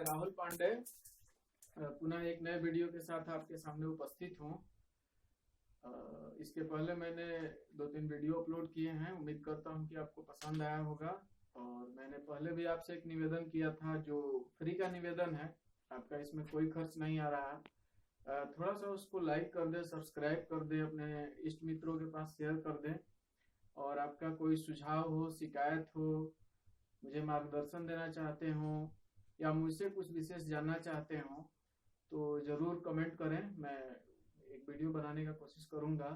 राहुल पांडे पुनः एक नए वीडियो के साथ आपके सामने उपस्थित हूँ। इसके पहले मैंने 2-3 वीडियो अपलोड किए हैं, उम्मीद करता हूँ कि आपको पसंद आया होगा। और मैंने पहले भी आपसे एक निवेदन किया था जो फ्री का निवेदन है, आपका इसमें कोई खर्च नहीं आ रहा है। थोड़ा सा उसको लाइक कर दें, सब्सक्राइब कर दें, अपने इष्ट मित्रों के पास शेयर कर दें। और आपका कोई सुझाव हो, शिकायत हो, मुझे मार्गदर्शन देना चाहते हो या मुझसे कुछ विशेष जानना चाहते हो तो ज़रूर कमेंट करें। मैं एक वीडियो बनाने का कोशिश करूंगा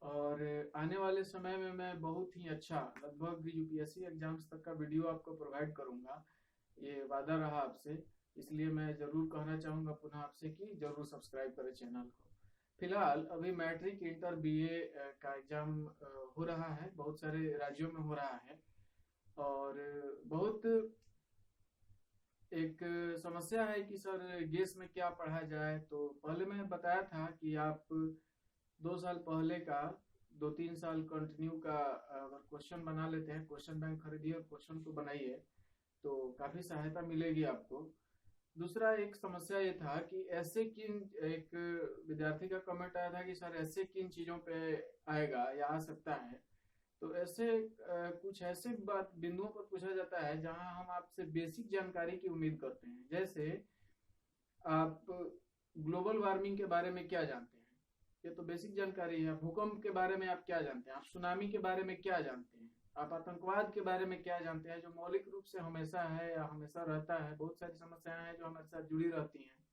और आने वाले समय में मैं बहुत ही अच्छा लगभग यूपीएससी एग्जाम्स तक का वीडियो आपको प्रोवाइड करूंगा, ये वादा रहा आपसे। इसलिए मैं ज़रूर कहना चाहूँगा पुनः आपसे कि ज़रूर सब्सक्राइब करें चैनल को। फिलहाल अभी मैट्रिक, इंटर, बीए का एग्ज़ाम हो रहा है, बहुत सारे राज्यों में हो रहा है। और बहुत एक समस्या है कि सर गेस में क्या पढ़ा जाए। तो पहले मैंने बताया था कि आप 2 साल पहले का 2-3 साल कंटिन्यू का अगर क्वेश्चन बना लेते हैं, क्वेश्चन बैंक खरीदिए और क्वेश्चन को बनाइए तो काफी सहायता मिलेगी आपको। दूसरा एक समस्या ये था कि ऐसे किन, एक विद्यार्थी का कमेंट आया था कि सर ऐसे किन चीजों पे आएगा या आ सकता है। तो ऐसे कुछ ऐसे बात बिंदुओं पर पूछा जाता है जहां हम आपसे बेसिक जानकारी की उम्मीद करते हैं। जैसे आप ग्लोबल वार्मिंग के बारे में क्या जानते हैं, ये तो बेसिक जानकारी है। भूकंप के बारे में आप क्या जानते हैं, आप सुनामी के बारे में क्या जानते हैं, आप आतंकवाद के बारे में क्या जानते हैं, जो मौलिक रूप से हमेशा है या हमेशा रहता है। बहुत सारी समस्याएं हैं जो हमारे साथ जुड़ी रहती हैं।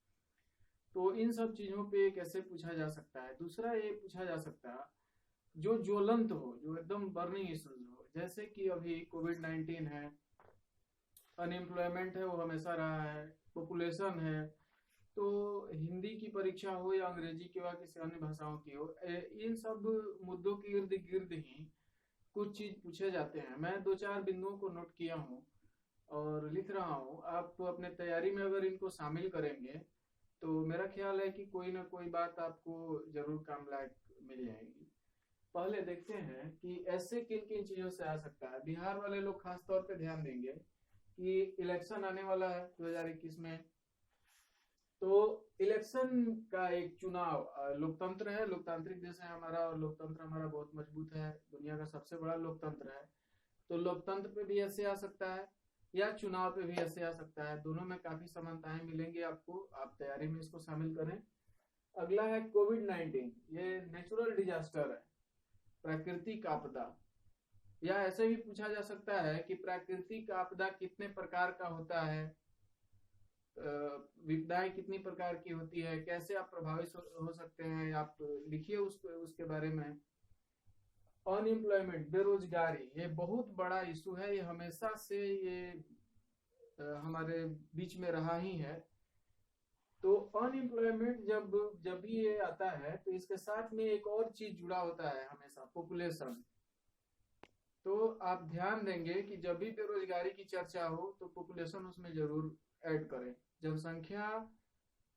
तो इन सब चीजों पे कैसे पूछा जा सकता है। दूसरा ये पूछा जा सकता है जो ज्वलंत हो, जो एकदम बर्निंग इश्यूज हो, जैसे कि अभी कोविड-19 है, अनएम्प्लॉयमेंट है वो हमेशा रहा है, पॉपुलेशन है। तो हिंदी की परीक्षा हो या अंग्रेजी की या किसी अन्य भाषाओं की हो, इन सब मुद्दों के इर्द गिर्द ही कुछ चीज पूछे जाते हैं। मैं 2-4 बिंदुओं को नोट किया हूँ और लिख रहा हूँ। आप अपने तैयारी में अगर इनको शामिल करेंगे तो मेरा ख्याल है कि कोई ना कोई बात आपको जरूर काम लायक मिल जाएगी। पहले देखते हैं कि ऐसे किन किन चीजों से आ सकता है। बिहार वाले लोग खास तौर पे ध्यान देंगे कि इलेक्शन आने वाला है 2021 में। तो इलेक्शन का एक चुनाव, लोकतंत्र है, लोकतांत्रिक देश है हमारा और लोकतंत्र हमारा बहुत मजबूत है, दुनिया का सबसे बड़ा लोकतंत्र है। तो लोकतंत्र पे भी ऐसे आ सकता है या चुनाव पे भी ऐसे आ सकता है। दोनों में काफी समानताएं मिलेंगी आपको, आप तैयारी में इसको शामिल करें। अगला है कोविड-19, ये नेचुरल डिजास्टर है, प्राकृतिक आपदा। या ऐसे भी पूछा जा सकता है कि प्राकृतिक आपदा कितने प्रकार का होता है, विपदाएं कितनी प्रकार की होती है, कैसे आप प्रभावित हो सकते हैं, आप लिखिए उसके बारे में। अनएम्प्लॉयमेंट, बेरोजगारी, ये बहुत बड़ा इशू है, ये हमेशा से ये हमारे बीच में रहा ही है। तो अनएम्प्लॉयमेंट जब जब भी ये आता है तो इसके साथ में एक और चीज जुड़ा होता है हमेशा, पॉपुलेशन। तो आप ध्यान देंगे कि जब भी बेरोजगारी की चर्चा हो तो पॉपुलेशन उसमें जरूर ऐड करें। जनसंख्या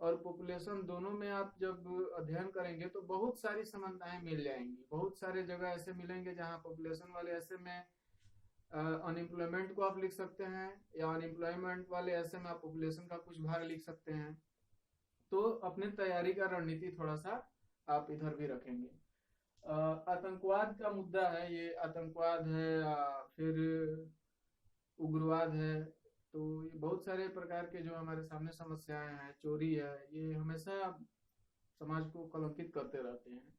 और पॉपुलेशन दोनों में आप जब अध्ययन करेंगे तो बहुत सारी समानताएं मिल जाएंगी। बहुत सारे जगह ऐसे मिलेंगे जहां पॉपुलेशन वाले ऐसे में अनएम्प्लॉयमेंट को आप लिख सकते हैं, या अनएम्प्लॉयमेंट वाले ऐसे में आप पॉपुलेशन का कुछ भाग लिख सकते हैं। तो अपने तैयारी का रणनीति थोड़ा सा आप इधर भी रखेंगे। आतंकवाद का मुद्दा है, ये आतंकवाद है, फिर उग्रवाद है। तो ये बहुत सारे प्रकार के जो हमारे सामने समस्याएं हैं, चोरी है, ये हमेशा समाज को कलंकित करते रहते हैं।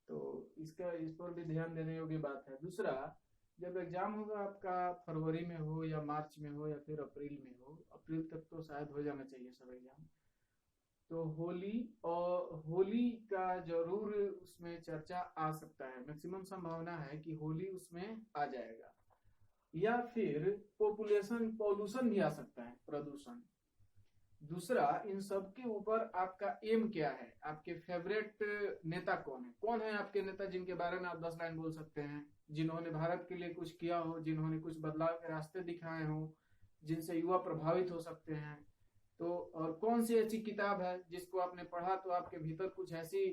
तो इस पर भी ध्यान देने योग्य बात है। दूसरा, जब एग्जाम होगा आपका फरवरी में हो या मार्च में हो या फिर अप्रैल में हो, अप्रैल तक तो शायद हो जाना चाहिए सब एग्जाम। तो होली का जरूर उसमें चर्चा आ सकता है, मैक्सिमम संभावना है कि होली उसमें आ जाएगा। या फिर पॉल्यूशन भी आ सकता है, प्रदूषण। दूसरा, इन सब के ऊपर आपका एम क्या है, आपके फेवरेट नेता कौन है, कौन है आपके नेता जिनके बारे में आप 10 लाइन बोल सकते हैं, जिन्होंने भारत के लिए कुछ किया हो, जिन्होंने कुछ बदलाव के रास्ते दिखाए हो, जिनसे युवा प्रभावित हो सकते हैं। तो और कौन सी ऐसी किताब है जिसको आपने पढ़ा तो आपके भीतर कुछ ऐसी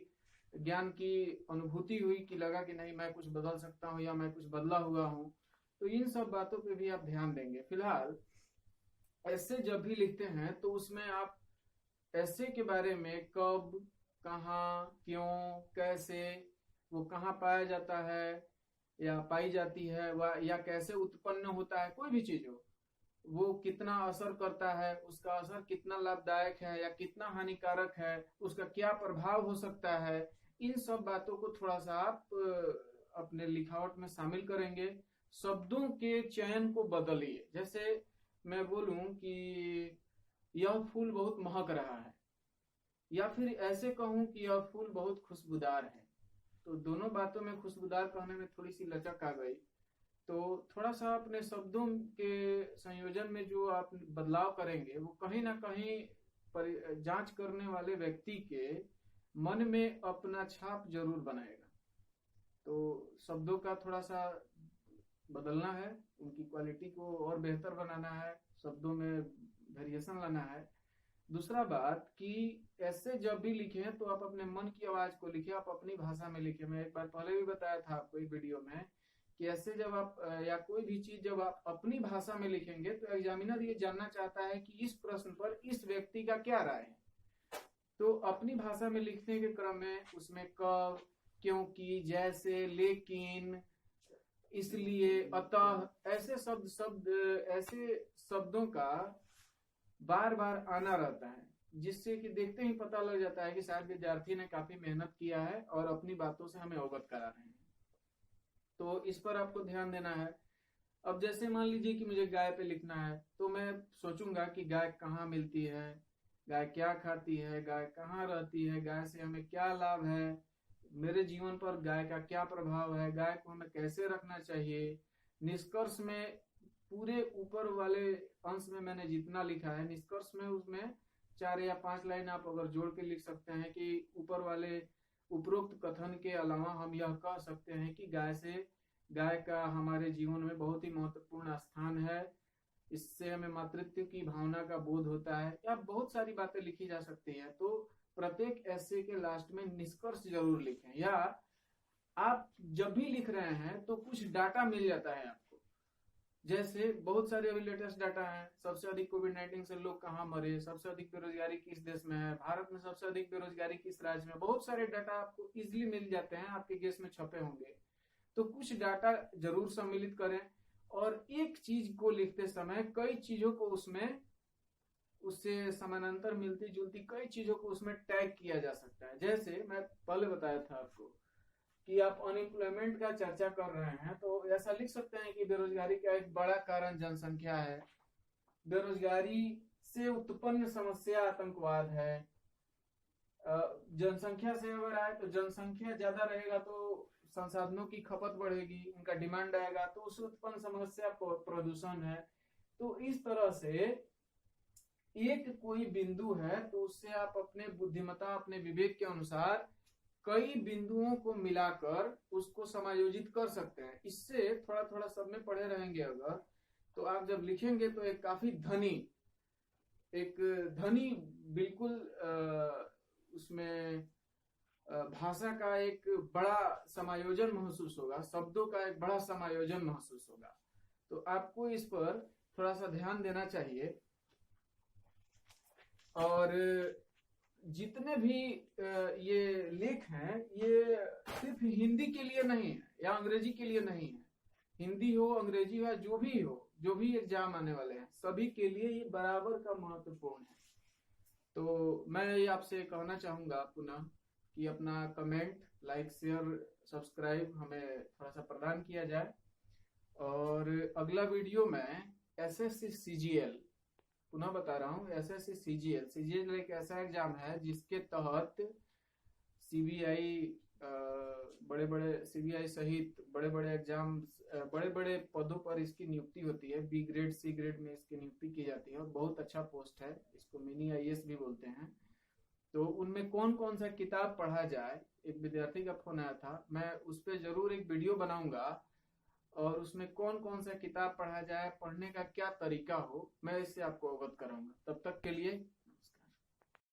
ज्ञान की अनुभूति हुई कि लगा कि नहीं मैं कुछ बदल सकता हूँ या मैं कुछ बदला हुआ हूँ। तो इन सब बातों पे भी आप ध्यान देंगे। फिलहाल ऐसे जब भी लिखते हैं तो उसमें आप ऐसे के बारे में कब, कहाँ, क्यों, कैसे, वो कहाँ पाया जाता है या पाई जाती है, वह या कैसे उत्पन्न होता है, कोई भी चीज हो, वो कितना असर करता है, उसका असर कितना लाभदायक है या कितना हानिकारक है, उसका क्या प्रभाव हो सकता है, इन सब बातों को थोड़ा सा आप अपने लिखावट में शामिल करेंगे। शब्दों के चयन को बदलिए। जैसे मैं बोलूं कि यह फूल बहुत महक रहा है, या फिर ऐसे कहूं कि यह फूल बहुत खुशबूदार है, तो दोनों बातों में खुशबूदार कहने में थोड़ी सी लचक आ गई। तो थोड़ा सा अपने शब्दों के संयोजन में जो आप बदलाव करेंगे वो कहीं ना कहीं जांच करने वाले व्यक्ति के मन में अपना छाप जरूर बनाएगा। तो शब्दों का थोड़ा सा बदलना है, उनकी क्वालिटी को और बेहतर बनाना है, शब्दों में वेरिएशन लाना है। दूसरा बात कि ऐसे जब भी लिखें तो आप अपने मन की आवाज को लिखें, आप अपनी भाषा में लिखें। मैं एक बार पहले भी बताया था आपको एक वीडियो में कि ऐसे जब आप या कोई भी चीज जब आप अपनी भाषा में लिखेंगे तो एग्जामिनर ये जानना चाहता है कि इस प्रश्न पर इस व्यक्ति का क्या राय है। तो अपनी भाषा में लिखने के क्रम में उसमें कब, क्योंकि, जैसे, लेकिन, इसलिए, अतः, ऐसे शब्दों का बार बार आना रहता है, जिससे कि देखते ही पता लग जाता है कि शायद विद्यार्थी ने काफी मेहनत किया है और अपनी बातों से हमें अवगत करा रहे हैं। तो इस पर आपको ध्यान देना है। अब जैसे मान लीजिए कि मुझे गाय पे लिखना है, तो मैं सोचूंगा कि गाय कहाँ मिलती है, गाय क्या खाती है, गाय कहाँ रहती है, गाय से हमें क्या लाभ है, मेरे जीवन पर गाय का क्या प्रभाव है, गाय को हमें कैसे रखना चाहिए। निष्कर्ष में पूरे ऊपर वाले अंश में मैंने जितना लिखा है, निष्कर्ष में उसमें 4 या 5 लाइन आप अगर जोड़ के लिख सकते हैं कि ऊपर वाले उपरोक्त कथन के अलावा हम यह कह सकते हैं कि गाय का हमारे जीवन में बहुत ही महत्वपूर्ण स्थान है, इससे हमें मातृत्व की भावना का बोध होता है, या बहुत सारी बातें लिखी जा सकती हैं। तो प्रत्येक ऐसे के लास्ट में निष्कर्ष जरूर लिखें, या आप जब भी लिख रहे हैं तो कुछ डाटा मिल जाता है आपको। जैसे बहुत सारे अभी लेटेस्ट डाटा है, सबसे अधिक कोविड-19 से लोग कहाँ मरे, सबसे अधिक बेरोजगारी किस देश में है, भारत में सबसे अधिक बेरोजगारी किस राज्य में, बहुत सारे डाटा आपको इजिली मिल जाते हैं, आपके गेस में छपे होंगे। तो कुछ डाटा जरूर सम्मिलित करें, और एक चीज को लिखते समय कई चीजों को उससे समानांतर मिलती जुलती कई चीजों को उसमें टैग किया जा सकता है। जैसे मैं पहले बताया था आपको कि आप अनएम्प्लॉयमेंट का चर्चा कर रहे हैं, तो ऐसा लिख सकते हैं कि बेरोजगारी का एक बड़ा कारण जनसंख्या है, बेरोजगारी से उत्पन्न समस्या आतंकवाद है। जनसंख्या से अगर आए तो जनसंख्या ज्यादा रहेगा तो संसाधनों की खपत बढ़ेगी, उनका डिमांड आएगा, तो उससे उत्पन्न समस्या प्रदूषण है। तो इस तरह से एक कोई बिंदु है तो उससे आप अपने बुद्धिमत्ता, अपने विवेक के अनुसार कई बिंदुओं को मिलाकर उसको समायोजित कर सकते हैं। इससे थोड़ा थोड़ा सब में पढ़े रहेंगे अगर, तो आप जब लिखेंगे तो एक काफी धनी बिल्कुल उसमें भाषा का एक बड़ा समायोजन महसूस होगा, शब्दों का एक बड़ा समायोजन महसूस होगा। तो आपको इस पर थोड़ा सा ध्यान देना चाहिए। और जितने भी ये लेख हैं ये सिर्फ हिंदी के लिए नहीं है या अंग्रेजी के लिए नहीं है, हिंदी हो, अंग्रेजी हो, जो भी हो, जो भी एग्जाम आने वाले हैं सभी के लिए ये बराबर का महत्वपूर्ण है। तो मैं आपसे कहना चाहूंगा पुनः कि अपना कमेंट, लाइक, शेयर, सब्सक्राइब हमें थोड़ा सा प्रदान किया जाए। और अगला वीडियो में एसएससी सीजीएल, पुनः बता रहा हूँ, एसएससी सीजीएल एक ऐसा एग्जाम है जिसके तहत सीबीआई सीबीआई सहित बड़े बड़े एग्जाम, बड़े बड़े पदों पर इसकी नियुक्ति होती है। बी ग्रेड, सी ग्रेड में इसकी नियुक्ति की जाती है और बहुत अच्छा पोस्ट है, इसको मिनी आईएएस भी बोलते हैं। तो उनमें कौन कौन सा किताब पढ़ा जाए, एक विद्यार्थी का फोन आया था, मैं उस पर जरूर एक वीडियो बनाऊंगा, और उसमें कौन कौन सा किताब पढ़ा जाए, पढ़ने का क्या तरीका हो, मैं इससे आपको अवगत कराऊंगा। तब तक के लिए